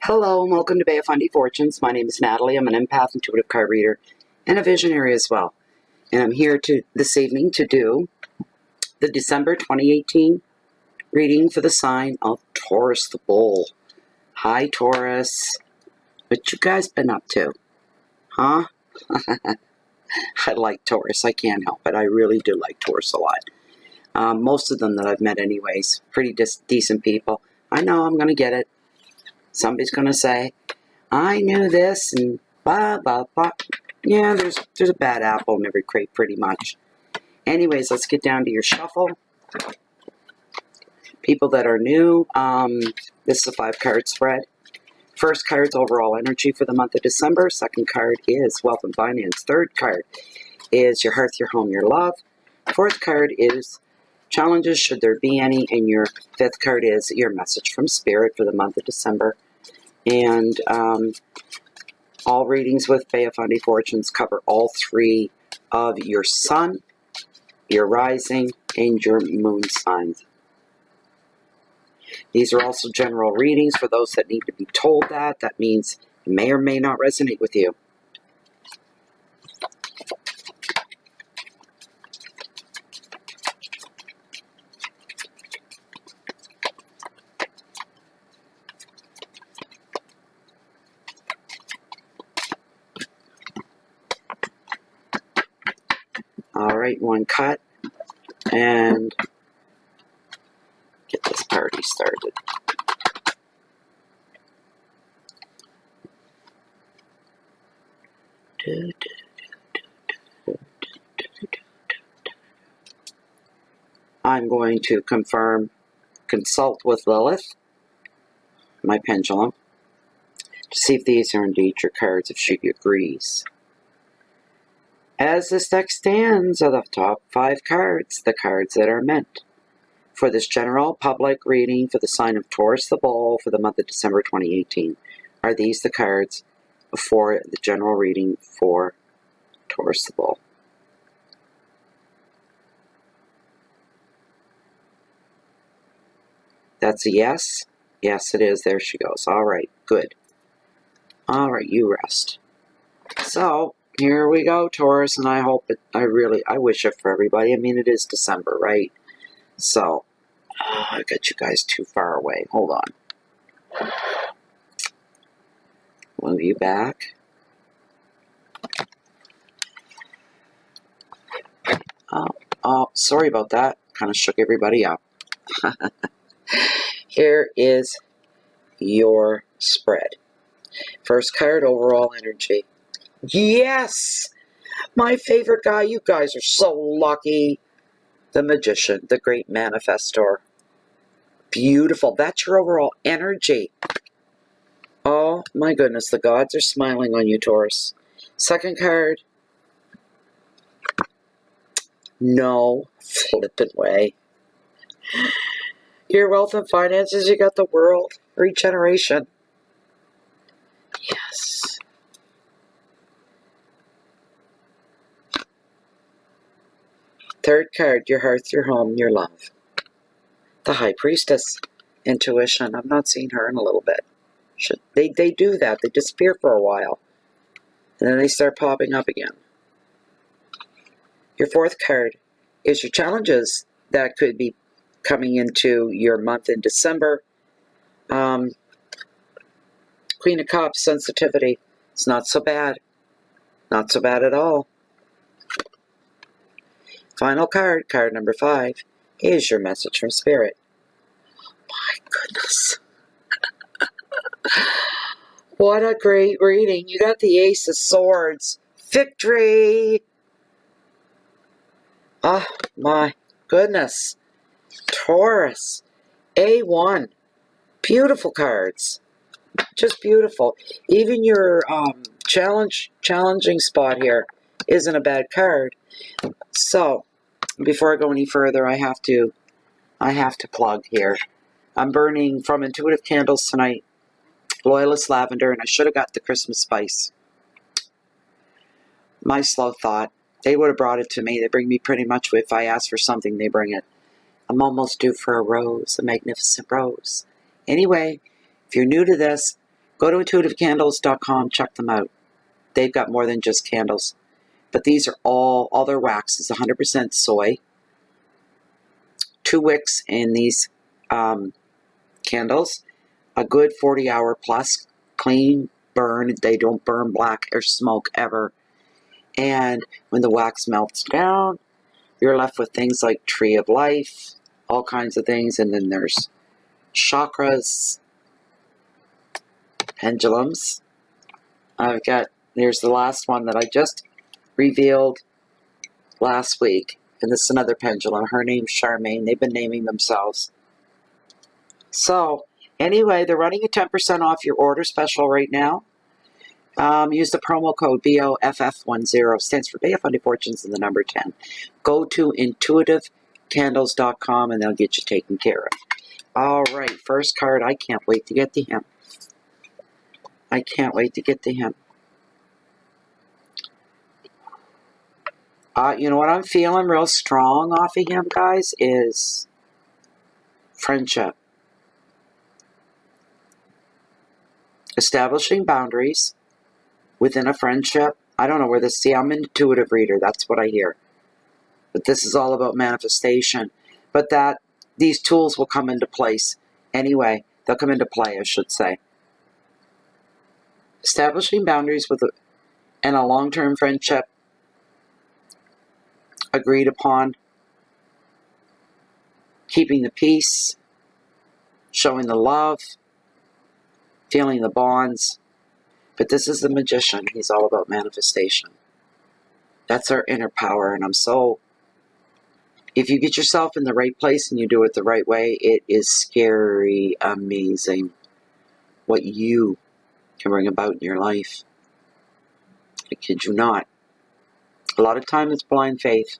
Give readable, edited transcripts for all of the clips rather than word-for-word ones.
Hello and welcome to Bay of Fundy Fortunes. My name is Natalie. I'm an empath, intuitive card reader, and a visionary as well. And I'm here this evening to do the December 2018 reading for the sign of Taurus the Bull. Hi, Taurus. What you guys been up to? Huh? I like Taurus. I can't help it. I really do like Taurus a lot. Most of them that I've met anyways. Pretty decent people. I know I'm going to get it. Somebody's going to say, I knew this, and blah, blah, blah. Yeah, there's a bad apple in every crate, pretty much. Anyways, let's get down to your shuffle. People that are new, this is a 5-card spread. First card's overall energy for the month of December. Second card is wealth and finance. Third card is your hearth, your home, your love. Fourth card is challenges, should there be any. And your fifth card is your message from Spirit for the month of December. And all readings with Bay of Fundy Fortunes cover all three of your sun, your rising, and your moon signs. These are also general readings for those that need to be told that. That means it may or may not resonate with you. All right, one cut, and get this party started. I'm going to consult with Lilith, my pendulum, to see if these are indeed your cards, if she agrees. As this deck stands are the top 5 cards, the cards that are meant for this general public reading for the sign of Taurus the Bull for the month of December 2018. Are these the cards for the general reading for Taurus the Bull? That's a yes. Yes, it is. There she goes. All right, good. All right, you rest. So, here we go, Taurus, and I hope it, I wish it for everybody. I mean, it is December, right? So, I got you guys too far away. Hold on. Move you back. Oh, sorry about that. Kind of shook everybody up. Here is your spread. First card, overall energy. Yes! My favorite guy. You guys are so lucky. The Magician, the great manifestor. Beautiful. That's your overall energy. Oh, my goodness. The gods are smiling on you, Taurus. Second card. No flippin' way. Your wealth and finances, you got the world. Regeneration. Yes. Third card, your hearth, your home, your love. The High Priestess. Intuition. I've not seen her in a little bit. They do that. They disappear for a while. And then they start popping up again. Your fourth card is your challenges that could be coming into your month in December. Queen of Cups, sensitivity. It's not so bad. Not so bad at all. Final card, card number 5, is your message from Spirit. My goodness. What a great reading. You got the Ace of Swords. Victory! Oh, my goodness. Taurus. A1. Beautiful cards. Just beautiful. Even your challenging spot here isn't a bad card. So, before I go any further, I have to plug here. I'm burning from Intuitive Candles tonight, Loyalist Lavender, and I should have got the Christmas Spice. My slow thought. They would have brought it to me. They bring me pretty much, if I ask for something, they bring it. I'm almost due for a rose, a magnificent rose. Anyway, if you're new to this, Go to intuitivecandles.com, check them out. They've got more than just candles. But these are all their wax is 100% soy. 2 wicks in these candles. A good 40-hour plus clean burn. They don't burn black or smoke ever. And when the wax melts down, you're left with things like tree of life, all kinds of things. And then there's chakras, pendulums. There's the last one that I just revealed last week. And this is another pendulum. Her name's Charmaine. They've been naming themselves. So, anyway, they're running a 10% off your order special right now. Use the promo code BOFF10. Stands for Bay of Fundy Fortunes and the number 10. Go to intuitivecandles.com and they'll get you taken care of. All right, first card. I can't wait to get to him. I can't wait to get to him. You know what I'm feeling real strong off of him, guys, is friendship. Establishing boundaries within a friendship. I don't know where this, see, I'm an intuitive reader. That's what I hear. But this is all about manifestation. But these tools will come into place anyway. They'll come into play, I should say. Establishing boundaries and a long-term friendship agreed upon. Keeping the peace. Showing the love. Feeling the bonds. But this is the magician. He's all about manifestation. That's our inner power. And if you get yourself in the right place and you do it the right way, it is scary, amazing what you can bring about in your life. I kid you not. A lot of time it's blind faith.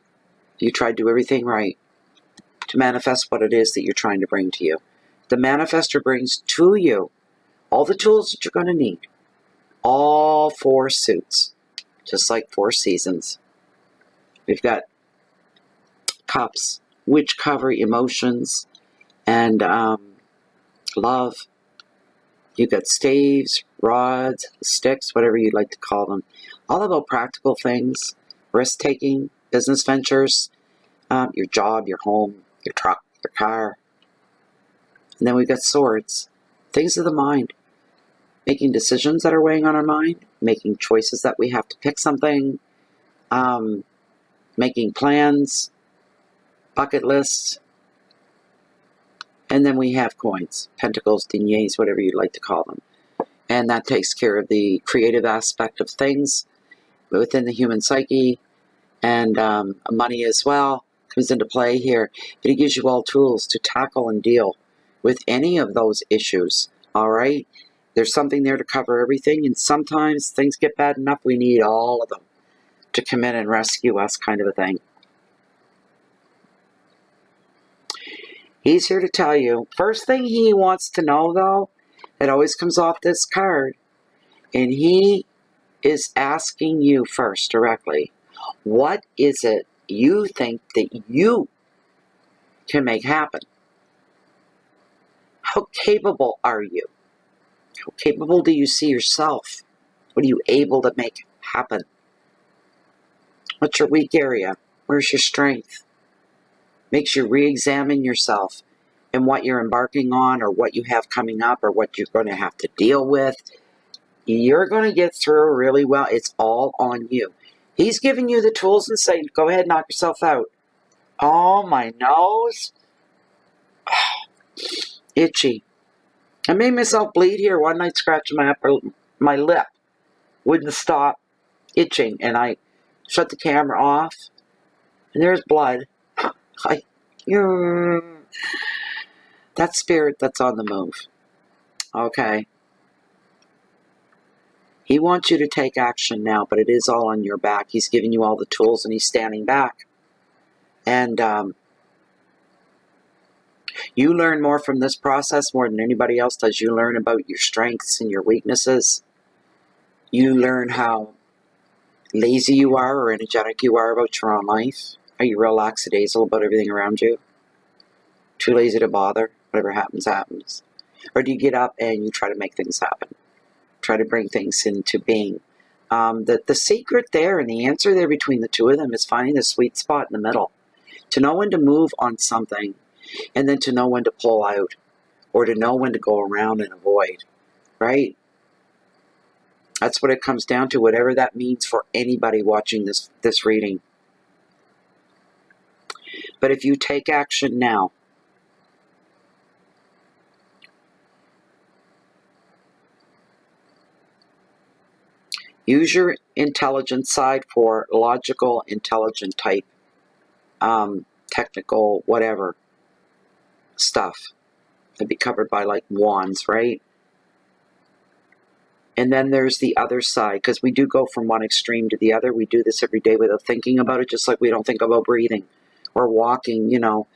You try to do everything right to manifest what it is that you're trying to bring to you. The manifester brings to you all the tools that you're going to need. All 4 suits, just like 4 seasons. We've got cups, which cover emotions and love. You've got staves, rods, sticks, whatever you'd like to call them. All about practical things, risk-taking, business ventures, your job, your home, your truck, your car. And then we've got swords, things of the mind. Making decisions that are weighing on our mind, making choices that we have to pick something, making plans, bucket lists, and then we have coins, pentacles, deniers, whatever you'd like to call them. And that takes care of the creative aspect of things within the human psyche, and money as well comes into play here. But it gives you all tools to tackle and deal with any of those issues, all right? There's something there to cover everything, and sometimes things get bad enough we need all of them to come in and rescue us, kind of a thing. He's here to tell you, first thing he wants to know, though, it always comes off this card, and he is asking you first directly, what is it you think that you can make happen? How capable are you? How capable do you see yourself? What are you able to make happen? What's your weak area? Where's your strength? Makes you re-examine yourself and what you're embarking on or what you have coming up or what you're going to have to deal with. You're going to get through really well. It's all on you. He's giving you the tools and saying, go ahead, knock yourself out. Oh, my nose. Itchy. I made myself bleed here one night scratching my lip. Wouldn't stop itching. And I shut the camera off. And there's blood. That spirit that's on the move. Okay. He wants you to take action now, but it is all on your back. He's giving you all the tools and he's standing back. And you learn more from this process more than anybody else does. You learn about your strengths and your weaknesses. You learn how lazy you are or energetic you are about your own life. Are you real lackadaisical about everything around you? Too lazy to bother? Whatever happens, happens. Or do you get up and you try to make things happen? try to bring things into being. The secret there and the answer there between the two of them is finding the sweet spot in the middle. To know when to move on something, and then to know when to pull out, or to know when to go around and avoid, right? That's what it comes down to, whatever that means for anybody watching this reading. But if you take action now, use your intelligence side for logical, intelligent type, technical, whatever stuff. It'd be covered by like wands, right? And then there's the other side, because we do go from one extreme to the other. We do this every day without thinking about it, just like we don't think about breathing or walking, you know.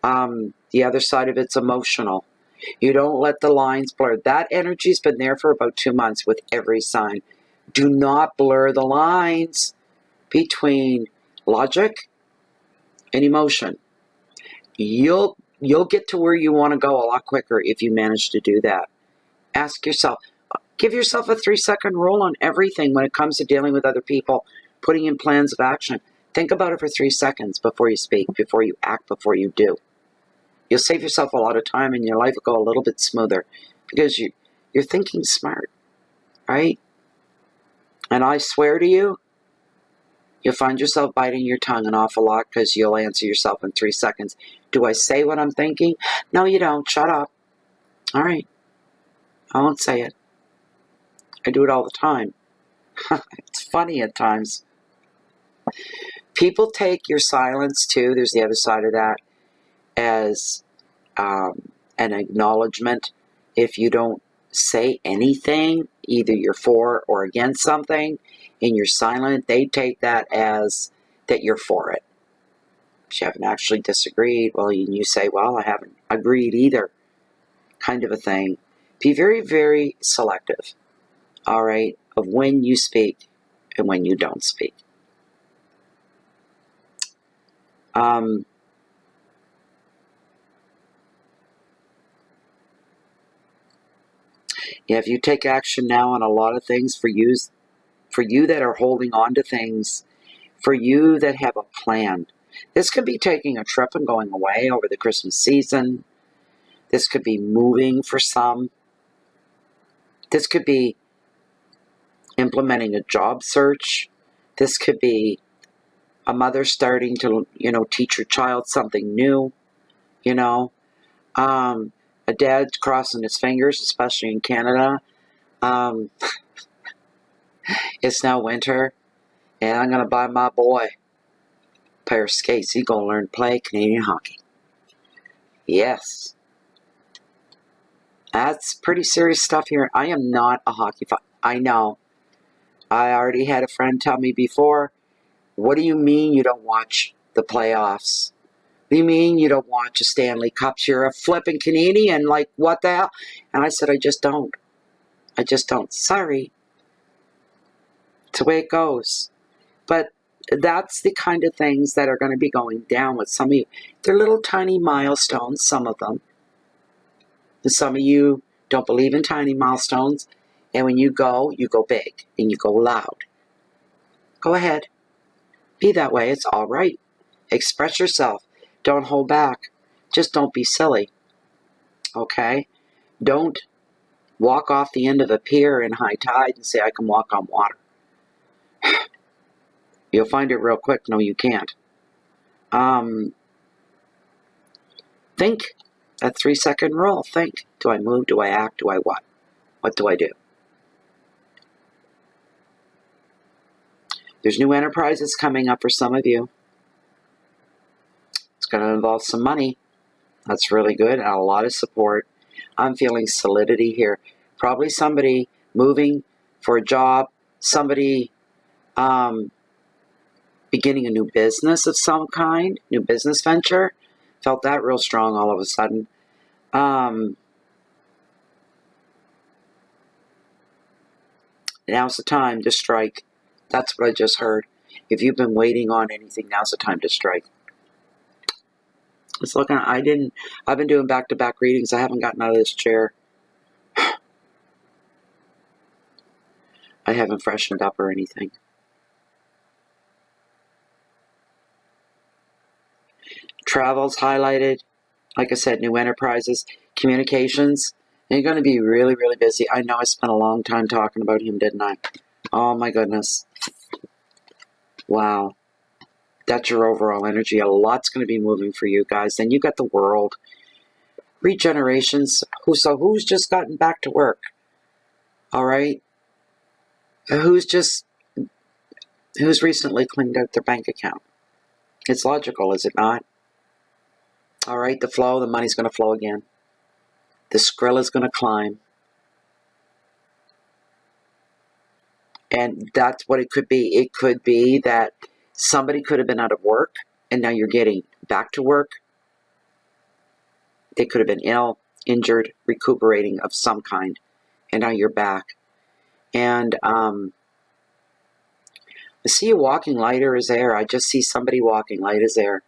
The other side of it's emotional. You don't let the lines blur. That energy's been there for about 2 months with every sign. Do not blur the lines between logic and emotion. You'll get to where you want to go a lot quicker if you manage to do that. Ask yourself, give yourself a 3-second rule on everything when it comes to dealing with other people, putting in plans of action. Think about it for 3 seconds before you speak, before you act, before you do. You'll save yourself a lot of time and your life will go a little bit smoother because you're thinking smart, right? And I swear to you, you'll find yourself biting your tongue an awful lot because you'll answer yourself in 3 seconds. Do I say what I'm thinking? No, you don't. Shut up. All right. I won't say it. I do it all the time. It's funny at times. People take your silence too, there's the other side of that, as an acknowledgement. If you don't say anything, either you're for or against something, and you're silent, they take that as that you're for it. If you haven't actually disagreed, well, you say, well, I haven't agreed either, kind of a thing. Be very, very selective, all right, of when you speak and when you don't speak. Yeah, if you take action now on a lot of things, for you that are holding on to things, for you that have a plan, this could be taking a trip and going away over the Christmas season. This could be moving for some. This could be implementing a job search. This could be a mother starting to, teach her child something new, a dad crossing his fingers, especially in Canada. It's now winter, and I'm going to buy my boy a pair of skates. He's going to learn to play Canadian hockey. Yes. That's pretty serious stuff here. I am not a hockey fan. I know. I already had a friend tell me before, what do you mean you don't watch the playoffs? What do you mean you don't watch a Stanley Cups? You're a flipping Canadian. Like, what the hell? And I said, I just don't. I just don't. Sorry. It's the way it goes. But that's the kind of things that are going to be going down with some of you. They're little tiny milestones, some of them. And some of you don't believe in tiny milestones. And when you go big and you go loud. Go ahead. Be that way. It's all right. Express yourself. Don't hold back. Just don't be silly. Okay? Don't walk off the end of a pier in high tide and say, I can walk on water. You'll find it real quick. No, you can't. Think. That 3-second rule. Think. Do I move? Do I act? Do I what? What do I do? There's new enterprises coming up for some of you. It's going to involve some money. That's really good, and a lot of support. I'm feeling solidity here. Probably somebody moving for a job, somebody beginning a new business of some kind, new business venture. Felt that real strong all of a sudden. Now's the time to strike. That's what I just heard. If you've been waiting on anything, now's the time to strike. It's looking, I've been doing back-to-back readings. I haven't gotten out of this chair. haven't freshened up or anything. Travel's highlighted. Like I said, new enterprises, communications. And you're going to be really, really busy. I know I spent a long time talking about him, didn't I? Oh my goodness. Wow. That's your overall energy. A lot's going to be moving for you guys. Then you got the world. Regenerations. Who's just gotten back to work? All right. Who's recently cleaned out their bank account? It's logical, is it not? All right, the money's going to flow again. The skrill is going to climb. And that's what it could be. It could be that somebody could have been out of work, and now you're getting back to work. They could have been ill, injured, recuperating of some kind, and now you're back. And I see you walking light as air. I just see somebody walking light as air,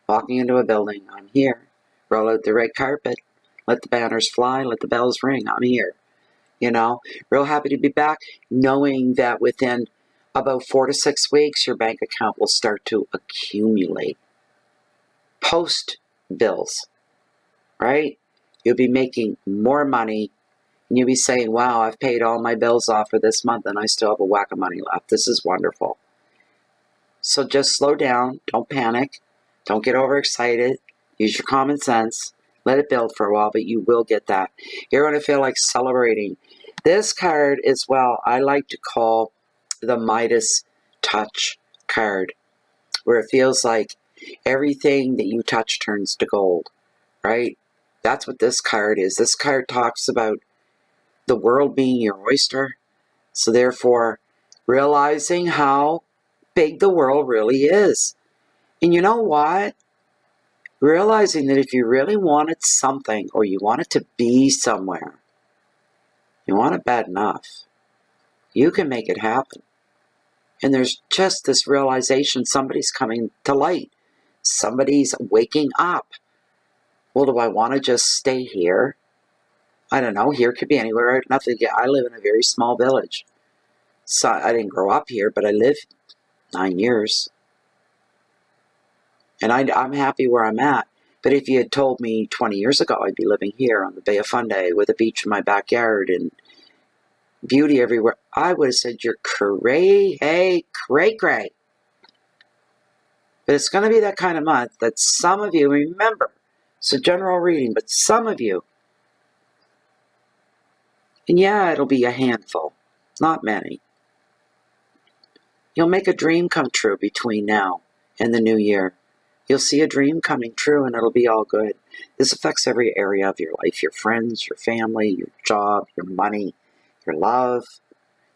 walking into a building. I'm here. Roll out the red carpet. Let the banners fly. Let the bells ring. I'm here. You know, real happy to be back, knowing that within about 4 to 6 weeks, your bank account will start to accumulate. Post bills, right? You'll be making more money, and you'll be saying, wow, I've paid all my bills off for this month, and I still have a whack of money left. This is wonderful. So just slow down. Don't panic. Don't get overexcited. Use your common sense. Let it build for a while, but you will get that. You're going to feel like celebrating. This card is, well, I like to call the Midas touch card, where it feels like everything that you touch turns to gold, right? That's what this card is. This card talks about the world being your oyster. So therefore, realizing how big the world really is. And you know what? Realizing that if you really wanted something, or you wanted to be somewhere, you want it bad enough, you can make it happen. And there's just this realization somebody's coming to light. Somebody's waking up. Well, do I want to just stay here? I don't know. Here could be anywhere. Nothing. I live in a very small village. So I didn't grow up here, but I lived 9 years. And I'm happy where I'm at. But if you had told me 20 years ago I'd be living here on the Bay of Fundy with a beach in my backyard and beauty everywhere, I would have said, you're cray. But it's going to be that kind of month that some of you, remember, it's a general reading, but some of you, and yeah, it'll be a handful, not many, you'll make a dream come true between now and the new year. You'll see a dream coming true, and it'll be all good. This affects every area of your life, your friends, your family, your job, your money, your love,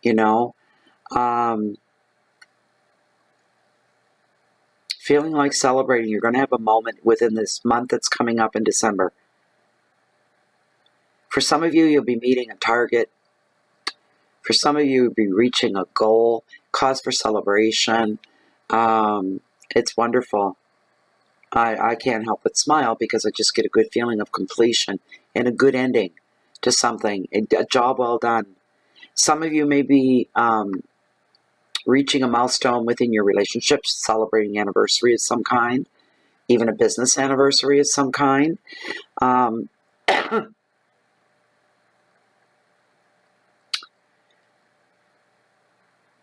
you know. Feeling like celebrating. You're going to have a moment within this month that's coming up in December. For some of you, you'll be meeting a target. For some of you, you'll be reaching a goal, cause for celebration. It's wonderful. I can't help but smile because I just get a good feeling of completion and a good ending to something, a job well done. Some of you may be reaching a milestone within your relationship, celebrating anniversary of some kind, even a business anniversary of some kind.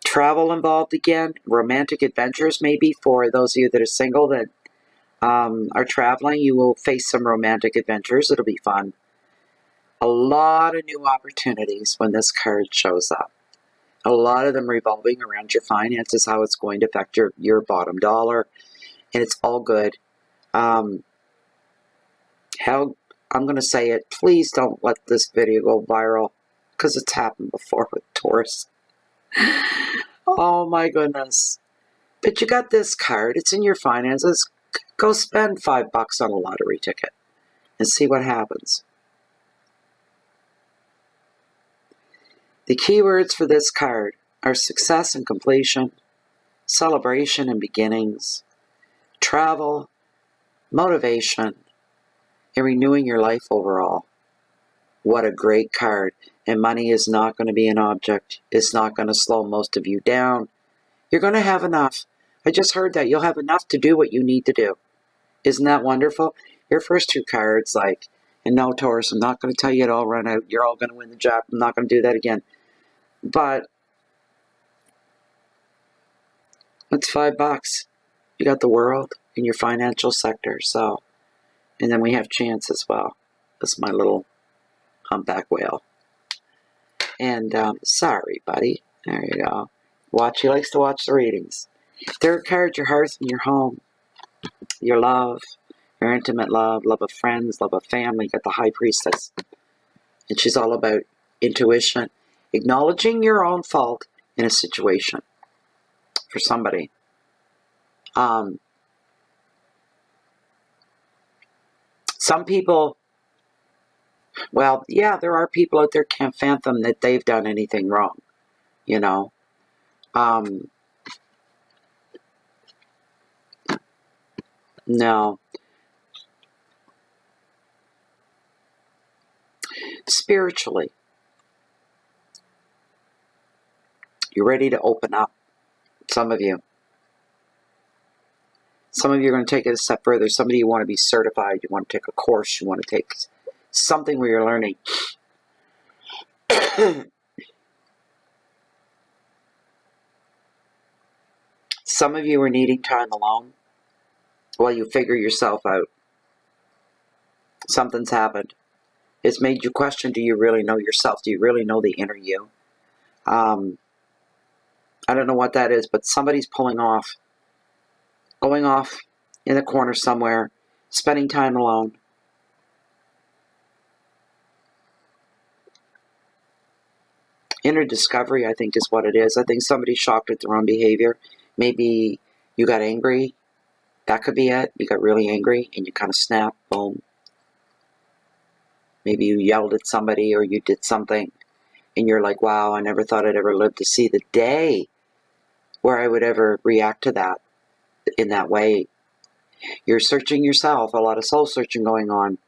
Travel involved again, romantic adventures maybe for those of you that are single that are traveling. You will face some romantic adventures. It'll be fun. A lot of new opportunities when this card shows up. A lot of them revolving around your finances, how it's going to affect your bottom dollar. And it's all good. I'm going to say it. Please don't let this video go viral, because it's happened before with Taurus. Oh my goodness. But you got this card. It's in your finances. Go spend $5 on a lottery ticket and see what happens. The keywords for this card are success and completion, celebration and beginnings, travel, motivation, and renewing your life overall. What a great card. And money is not going to be an object. It's not going to slow most of you down. You're going to have enough. I just heard that. You'll have enough to do what you need to do. Isn't that wonderful? Your first two cards, like, and no, Taurus, I'm not going to tell you it all run out. You're all going to win the job. I'm not going to do that again. But it's $5. You got the world in your financial sector. So, and then we have chance as well. That's my little humpback whale. And sorry, buddy. There you go. He likes to watch the readings. Third card, your hearth and your home. Your love, your intimate love, love of friends, love of family. You got the High Priestess. And she's all about intuition. Acknowledging your own fault in a situation for somebody. Some people, well, yeah, there are people out there can't fathom that they've done anything wrong, you know. No. Spiritually, you're ready to open up. Some of you. Some of you are going to take it a step further. Some of you want to be certified. You want to take a course. You want to take something where you're learning. Some of you are needing time alone while you figure yourself out. Something's happened. It's made you question, do you really know yourself? Do you really know the inner you? I don't know what that is, but somebody's going off in the corner somewhere, spending time alone. Inner discovery, I think, is what it is. I think somebody's shocked at their own behavior. Maybe you got angry. That could be it. You got really angry and you kind of snapped. Boom. Maybe you yelled at somebody or you did something and you're like, wow, I never thought I'd ever live to see the day where I would ever react to that in that way. You're searching yourself. A lot of soul searching going on.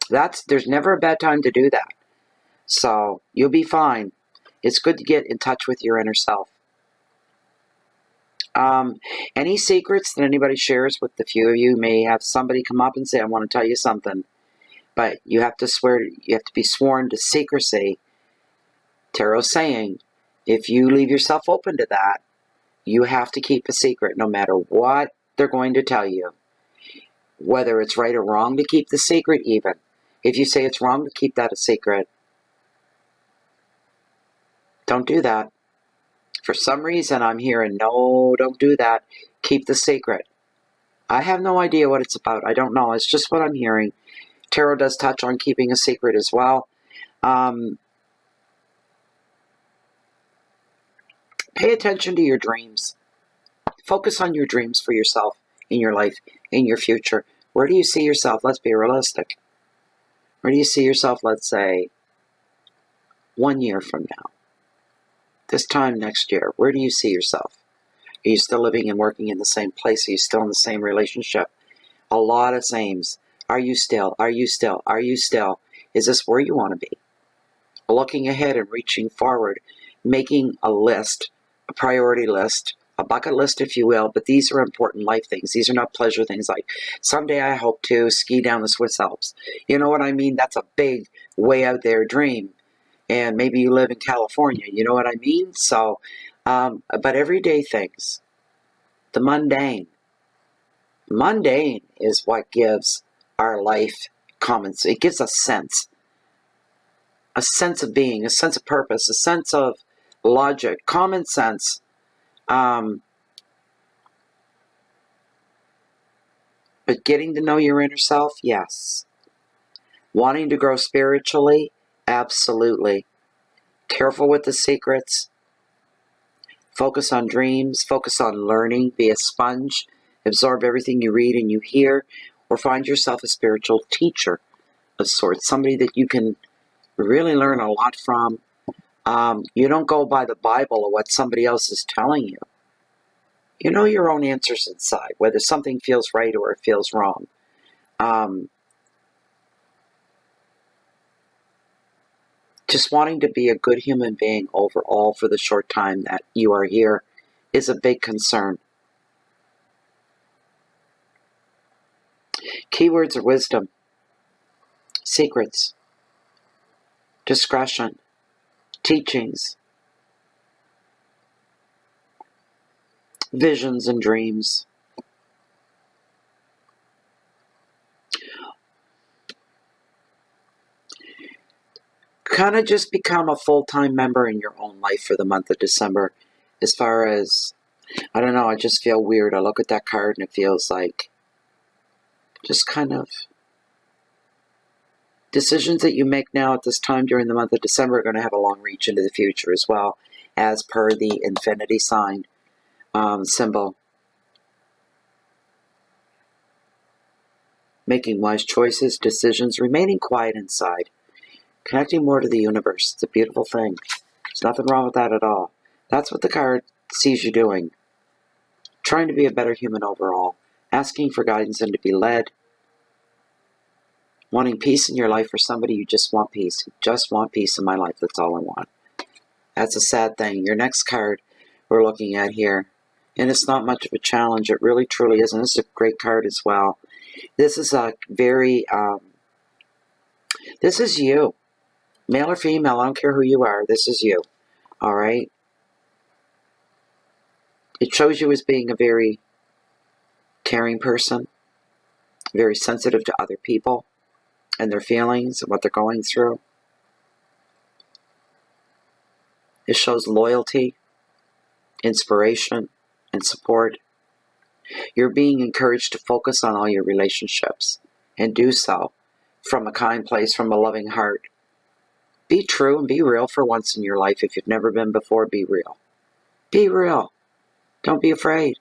There's never a bad time to do that. So you'll be fine. It's good to get in touch with your inner self. Any secrets that anybody shares with the few of you may have somebody come up and say, I want to tell you something. But you have to be sworn to secrecy. Tarot's saying, if you leave yourself open to that, you have to keep a secret no matter what they're going to tell you. Whether it's right or wrong to keep the secret even. If you say it's wrong to keep that a secret, don't do that. For some reason, I'm hearing, no, don't do that. Keep the secret. I have no idea what it's about. I don't know. It's just what I'm hearing. Tarot does touch on keeping a secret as well. Pay attention to your dreams. Focus on your dreams for yourself, in your life, in your future. Where do you see yourself? Let's be realistic. Where do you see yourself, let's say, 1 year from now? This time next year, where do you see yourself? Are you still living and working in the same place? Are you still in the same relationship? A lot of sames. Are you still? Are you still? Are you still? Is this where you want to be? Looking ahead and reaching forward, making a list, a priority list, a bucket list, if you will, but these are important life things. These are not pleasure things like, someday I hope to ski down the Swiss Alps. You know what I mean? That's a big, way out there dream. And maybe you live in California, you know what I mean? So, but everyday things, the mundane. Mundane is what gives our life comments. It gives us a sense of being, a sense of purpose, a sense of logic, common sense. But getting to know your inner self, yes. Wanting to grow spiritually, absolutely. Careful with the secrets. Focus on dreams. Focus on learning. Be a sponge. Absorb everything you read and you hear. Or find yourself a spiritual teacher of sorts. Somebody that you can really learn a lot from. You don't go by the Bible or what somebody else is telling you. You know your own answers inside, whether something feels right or it feels wrong. Just wanting to be a good human being overall for the short time that you are here is a big concern. Keywords are wisdom, secrets, discretion, teachings, visions and dreams. Kind of just become a full-time member in your own life for the month of December. As far as, I don't know, I just feel weird. I look at that card and it feels like just kind of decisions that you make now at this time during the month of December are going to have a long reach into the future as well, as per the infinity sign symbol. Making wise choices, decisions, remaining quiet inside, connecting more to the universe. It's a beautiful thing. There's nothing wrong with that at all. That's what the card sees you doing. Trying to be a better human overall. Asking for guidance and to be led. Wanting peace in your life for somebody, you just want peace. Just want peace in my life. That's all I want. That's a sad thing. Your next card we're looking at here, and it's not much of a challenge. It really truly isn't. It's a great card as well. This is a very, this is you. Male or female, I don't care who you are. This is you. All right? It shows you as being a very caring person, very sensitive to other people and their feelings and what they're going through. It shows loyalty, inspiration, and support. You're being encouraged to focus on all your relationships and do so from a kind place, from a loving heart. Be true and be real for once in your life. If you've never been before, be real. Be real. Don't be afraid.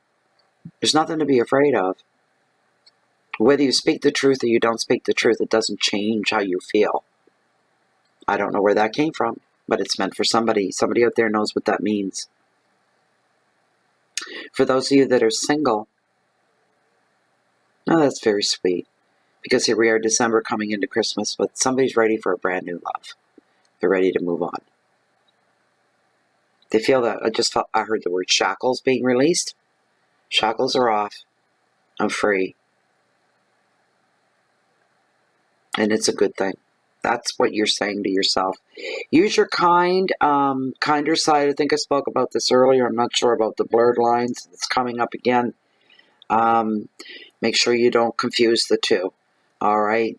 There's nothing to be afraid of. Whether you speak the truth or you don't speak the truth, it doesn't change how you feel. I don't know where that came from, but it's meant for somebody. Somebody out there knows what that means. For those of you that are single, oh, that's very sweet. Because here we are, December coming into Christmas, but somebody's ready for a brand new love. They're ready to move on. They feel that, I heard the word shackles being released. Shackles are off. I'm free. And it's a good thing. That's what you're saying to yourself. Use your kinder side. I think I spoke about this earlier. I'm not sure about the blurred lines. It's coming up again. Make sure you don't confuse the two. All right.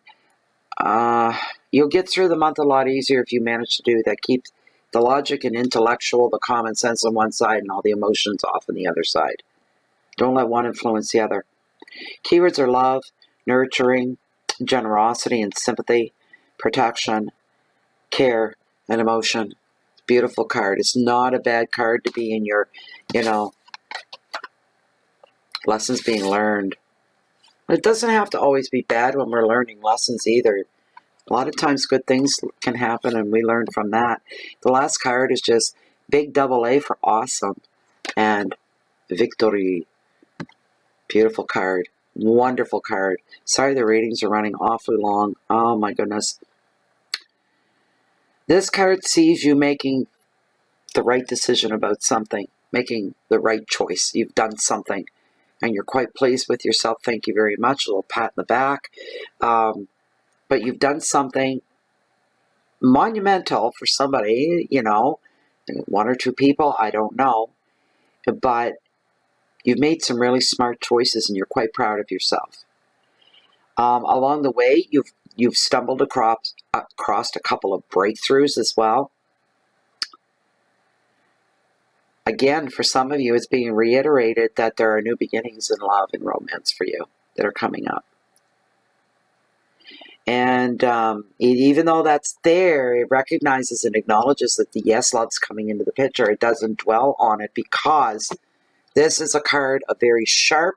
You'll get through the month a lot easier if you manage to do that. Keep the logic and intellectual, the common sense on one side and all the emotions off on the other side. Don't let one influence the other. Keywords are love, nurturing, generosity and sympathy, protection, care, and emotion. Beautiful card. It's not a bad card to be in your, lessons being learned. It doesn't have to always be bad when we're learning lessons either. A lot of times good things can happen and we learn from that. The last card is just big double A for awesome and victory. Beautiful card. Wonderful card. Sorry the readings are running awfully long. Oh my goodness. This card sees you making the right decision about something. Making the right choice. You've done something. And you're quite pleased with yourself. Thank you very much. A little pat in the back. But you've done something monumental for somebody, one or two people, I don't know. But you've made some really smart choices and you're quite proud of yourself. Along the way, you've stumbled across a couple of breakthroughs as well. Again, for some of you, it's being reiterated that there are new beginnings in love and romance for you that are coming up. And even though that's there, it recognizes and acknowledges that the yes, love's coming into the picture. It doesn't dwell on it because this is a card of very sharp,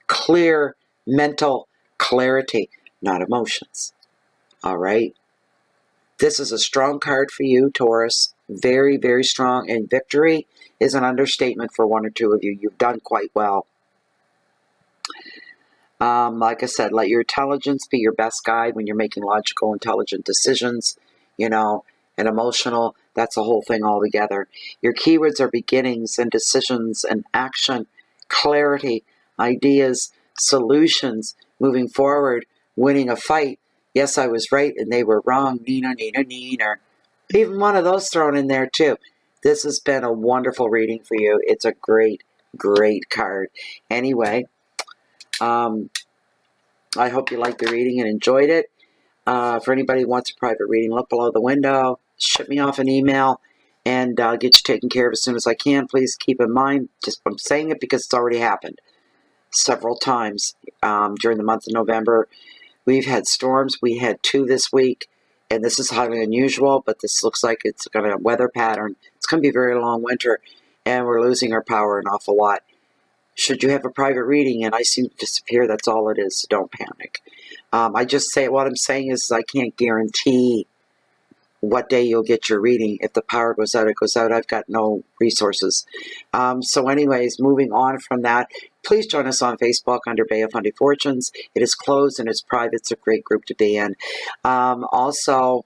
clear, mental clarity, not emotions. All right? This is a strong card for you, Taurus. Very, very strong. And victory is an understatement for one or two of you. You've done quite well. Like I said, let your intelligence be your best guide when you're making logical, intelligent decisions. and emotional. That's a whole thing altogether. Your keywords are beginnings and decisions and action, clarity, ideas, solutions, moving forward, winning a fight. Yes, I was right and they were wrong. Neener, neener, neener. Even one of those thrown in there too. This has been a wonderful reading for you. It's a great, great card. Anyway, I hope you liked the reading and enjoyed it. For anybody who wants a private reading, look below the window. Ship me off an email, and I'll get you taken care of as soon as I can. Please keep in mind, I'm saying it because it's already happened several times during the month of November. We've had storms. We had 2 this week, and this is highly unusual, but this looks like it's going to weather pattern. It's going to be a very long winter, and we're losing our power an awful lot. Should you have a private reading and I seem to disappear, that's all it is, so don't panic. I just say, what I'm saying is I can't guarantee what day you'll get your reading. If the power goes out, it goes out. I've got no resources. So anyways, moving on from that, please join us on Facebook under Bay of Fundy Fortunes. It is closed and it's private. It's a great group to be in. Also,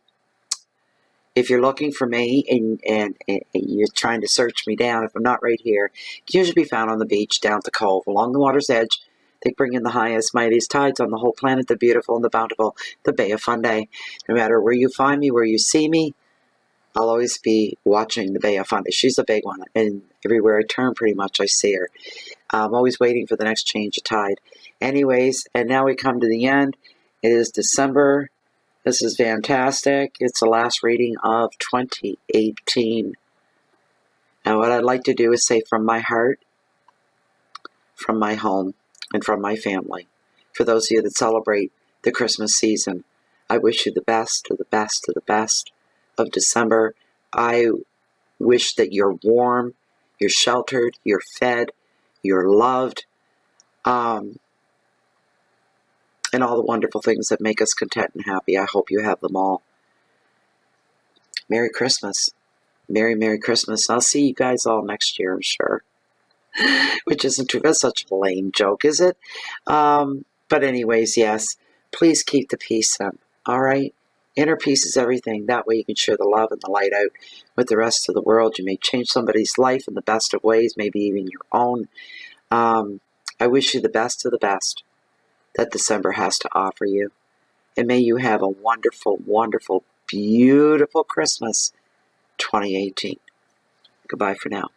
if you're looking for me and you're trying to search me down, if I'm not right here, I can usually be found on the beach, down at the cove, along the water's edge. They bring in the highest, mightiest tides on the whole planet, the beautiful and the bountiful, the Bay of Fundy. No matter where you find me, where you see me, I'll always be watching the Bay of Fundy. She's a big one, and everywhere I turn, pretty much, I see her. I'm always waiting for the next change of tide. Anyways, and now we come to the end. It is December. This is fantastic. It's the last reading of 2018. And what I'd like to do is say from my heart, from my home, and from my family, for those of you that celebrate the Christmas season, I wish you the best of the best of the best of December. I wish that you're warm, you're sheltered, you're fed, you're loved, and all the wonderful things that make us content and happy. I hope you have them all. Merry Christmas. Merry, Merry Christmas. I'll see you guys all next year, I'm sure. Which isn't true. That's such a lame joke, is it? But anyways, yes. Please keep the peace in. All right? Inner peace is everything. That way you can share the love and the light out with the rest of the world. You may change somebody's life in the best of ways, maybe even your own. I wish you the best of the best that December has to offer you. And may you have a wonderful, wonderful, beautiful Christmas 2018. Goodbye for now.